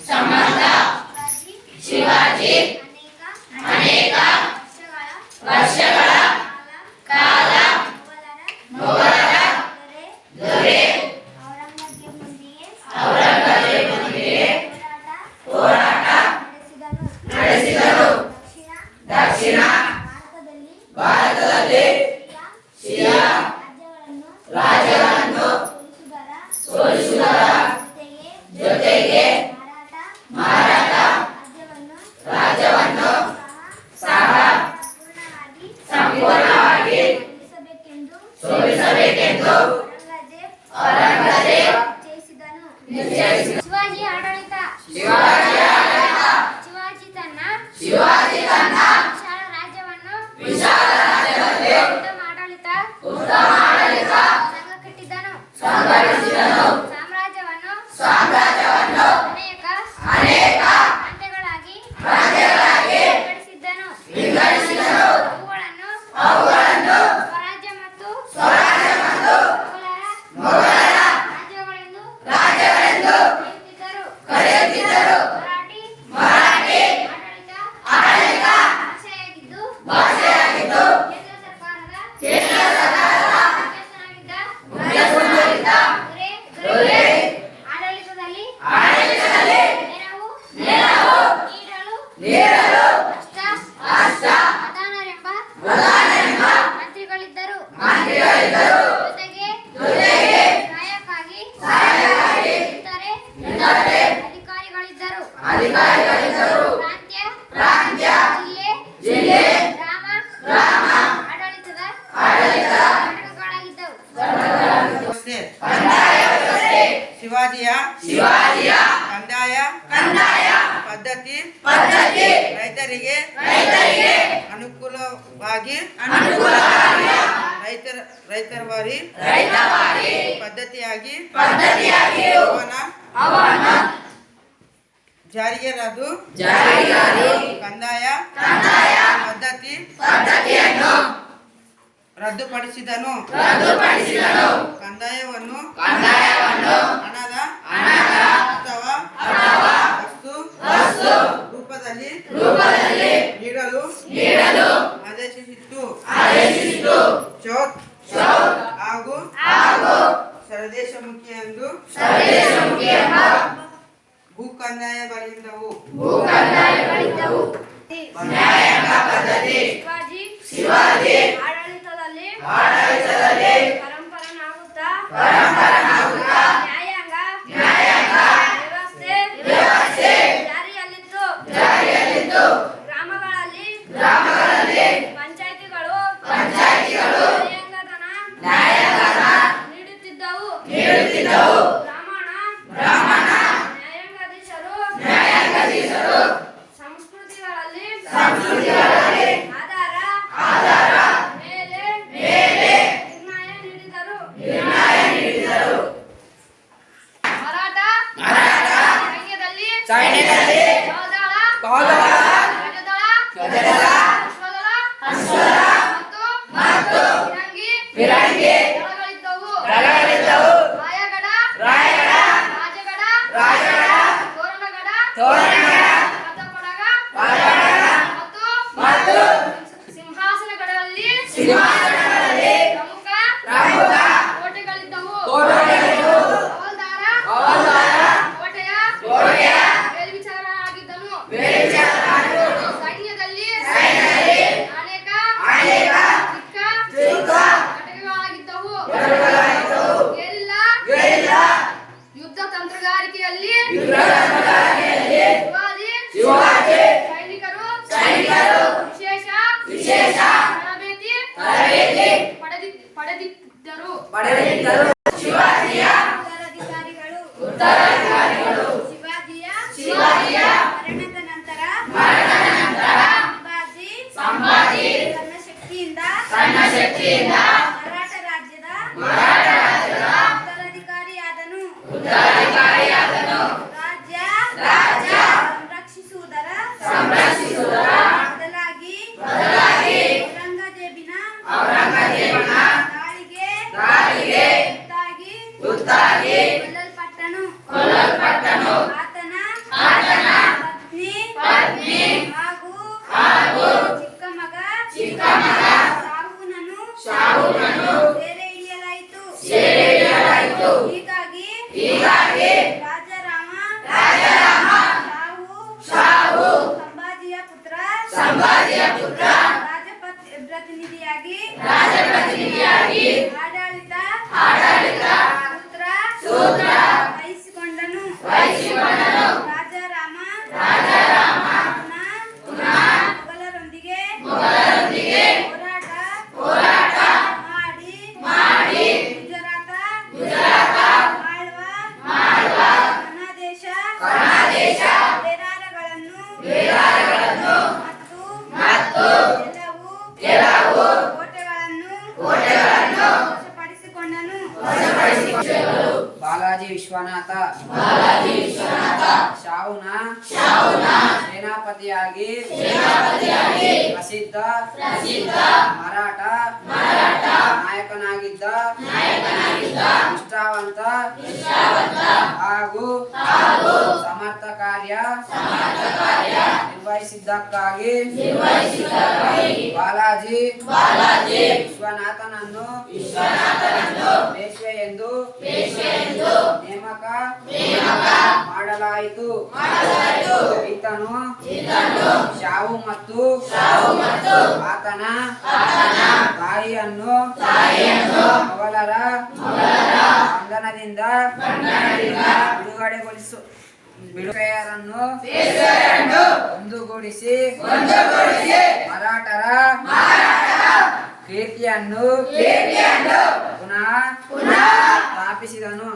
ಸಂಬಂಧ ಶಿವಾಜಿ ಅನೇಕ ವರ್ಷಗಳ ಕಾಲ ಮೊಘಲರ ದೊರೆ ಔರಂಗಜೇಬನೊಂದಿಗೆ ಹೋರಾಟ ನಡೆಸಿದರು. ದಕ್ಷಿಣ ಭಾರತದಲ್ಲಿ ಶಿಯಾ ರಾಜ್ಯಗಳನ್ನು ಸೋಲಿಸುವುದರ ಜೊತೆಗೆ ಮರಾಠ ರಾಜ್ಯವನ್ನು ಸಹ ಸಂಪೂರ್ಣವಾಗಿ ಸೋಲಿಸಬೇಕೆಂದು ಔರಂಗಜೇಬ್ ನಿಶ್ಚಯಿಸಿದನು. ಶಿವಾಜಿ ಆಡಳಿತ ಶಿವಾಜಿ ತನ್ನ ವಿಶಾಲ ರಾಜ್ಯದಲ್ಲಿ ಉತ್ತಮ ಆಡಳಿತ ಸಂಘಟಿಸಿದನು. ಸಾಮ್ರಾಜ್ಯವನ್ನು ಅನೇಕ ಪ್ರಾಂತ್ಯಗಳಾಗಿ ವಿಂಗಡಿಸಿದನು. ಅವುಗಳನ್ನು ಸ್ವರಾಜ್ಯ ಮತ್ತು ಮೊಘಲರ ರಾಜ್ಯಗಳೆಂದು ಕರೆಯುತ್ತಿದ್ದರು. ಮರಾಠಿ ಆಡಳಿತ ಭಾಷೆಯಾಗಿದ್ದು ಕೇಂದ್ರ ಸರ್ಕಾರದ ಮುಖ್ಯಸ್ಥನಾಗಿದ್ದ ದೊರೆ ಆಡಳಿತದಲ್ಲಿ ನೆರವು ನೀಡಲು ಪ್ರಧಾನರೆಂಬ ಮಂತ್ರಿಗಳಿದ್ದರು. ಜೊತೆಗೆ ಸಹಾಯಕ್ಕಾಗಿ ಇತರೆ ಅಧಿಕಾರಿಗಳಿದ್ದರು. ಪ್ರಾಂತ್ಯ ಜಿಲ್ಲೆ ಗ್ರಾಮ ಆಡಳಿತದ ಘಟಕಗಳಾಗಿದ್ದವು. ಶಿವಾಜಿಯ ಕಂದಾಯ ಪದ್ಧತಿ ರೈತರಿಗೆ ಅನುಕೂಲವಾಗಿ ರೈತರವಾರಿ ಪದ್ಧತಿಯಾಗಿ ಅವನ ಜಾರಿಗೆರದು ಕಂದಾಯ ಪದ್ಧತಿಯನ್ನು ರದ್ದುಪಡಿಸಿದನು. ಕಂದಾಯವನ್ನು ಹಣದ ಅಥವಾ ವಸ್ತು ರೂಪದಲ್ಲಿ ನೀಡಲು ಆದೇಶಿಸಿತು. ಚೌತ್ ಹಾಗೂ ಸ್ವದೇಶಮುಖಿ ಎಂದು ಭೂ ಕಂದಾಯಗಳಿದ್ದವು. ನ್ಯಾಯಾಂಗ ಪದ್ಧತಿ ಶಿವಾಜಿ ಆಡಳಿತದಲ್ಲಿ ಪರಂಪರನಾಗುತ್ತಾ ನ್ಯಾಯಾಂಗ ವ್ಯವಸ್ಥೆ ಜಾರಿಯಲ್ಲಿತ್ತು. ಗ್ರಾಮಗಳಲ್ಲಿ ಪಂಚಾಯಿತಿಗಳು ನ್ಯಾಯಾಂಗನ ನೀಡುತ್ತಿದ್ದವು. ಬ್ರಾಹ್ಮಣ ನ್ಯಾಯಾಧೀಶರು ಸಂಸ್ಕೃತಿಗಳಲ್ಲಿ ಆಧಾರ ಮೇಲೆ ನಿರ್ಣಯ ನೀಡಿದರು. ಮರಾಠ ಸೈನ್ಯದಲ್ಲಿ ಗಜದಳ, ಅಶ್ವದಳ ಮತ್ತು ಫಿರಂಗಿ ದಳಗಳಿದ್ದವು. ರಾಯಗಢ, ರಾಜಗಢ, ತೋರಣಗಢ, ಮತ್ತು ಸಿಂಹಾಸನಗಳಲ್ಲಿ ಪ್ರಮುಖ ಕೋಟೆಗಳಿದ್ದವು. ಹವಾಲ್ದಾರ ಕೋಟೆಯ ಮೇಲ್ವಿಚಾರಕನಾಗಿದ್ದನು. ಸೈನ್ಯದಲ್ಲಿ ಅನೇಕ ಚಿಕ್ಕ ಘಟಕಗಳಾಗಿದ್ದವು. ಗೆರಿಲ್ಲಾ ಯುದ್ಧ ತಂತ್ರಗಾರಿಕೆಯಲ್ಲಿ ಶಿವಾಜಿ ಸೈನಿಕರು ವಿಶೇಷ ತರಬೇತಿ ಪಡೆದಿದ್ದರು. ಶಿವಾಜಿಯ ಉತ್ತರಾಧಿಕಾರಿಗಳು ಶಿವಾಜಿಯ ಮರಣದ ನಂತರ ಸಂಭಾಜಿ ತನ್ನ ಶಕ್ತಿಯಿಂದ ಮರಾಠ ರಾಜ್ಯದ ಉತ್ತರಾಧಿಕಾರಿಯಾದನು. ರಾಜ್ಯ ರಾಜಾರಾಮ ಸಂಭಾಜಿಯ ಪುತ್ರ ರಾಜಪ್ರತಿನಿಧಿಯಾಗಿ ಆಡಳಿತ ಸೂತ್ರ ವಹಿಸಿಕೊಂಡನು. ರಾಜಾರಾಮ ಪುನಃ ಮೊಘಲರೊಂದಿಗೆ ಹೋರಾಟ ಮಾಡಿ ಗುಜರಾತ ಮಾಳ್ವಾ ಕರ್ಣಾದೇಶ ಬೇರಾರಗಳನ್ನು ಮತ್ತು ಕೆಲವು ಕೋಟೆಗಳನ್ನು ವಶಪಡಿಸಿಕೊಂಡನು. ಬಾಲಾಜಿ ವಿಶ್ವನಾಥ ಶಾಹುನ ಸೇನಾಪತಿಯಾಗಿ ಪ್ರಸಿದ್ಧ ಮರಾಠ ನಾಯಕನಾಗಿದ್ದ ನಿಷ್ಠಾವಂತ ಹಾಗೂ ಸಮರ್ಥ ಕಾರ್ಯ ನಿರ್ವಹಿಸಿದ್ದಕ್ಕಾಗಿ ಬಾಲಾಜಿ ವಿಶ್ವನಾಥನನ್ನು ಪೇಶ್ವೆ ಎಂದು ನೇಮಕ ಮಾಡಲಾಯಿತು. ಈತನು ಶಾಹು ಮತ್ತು ಆತನ ತಾಯಿಯನ್ನು ಮೊಘಲರ ಬಂಧನದಿಂದ ಬಿಡುಗಡೆಯನ್ನು ಒಂದುಗೂಡಿಸಿ ಮರಾಠರ ಕೀರ್ತಿಯನ್ನು ಪುನಃ ಸ್ಥಾಪಿಸಿದನು.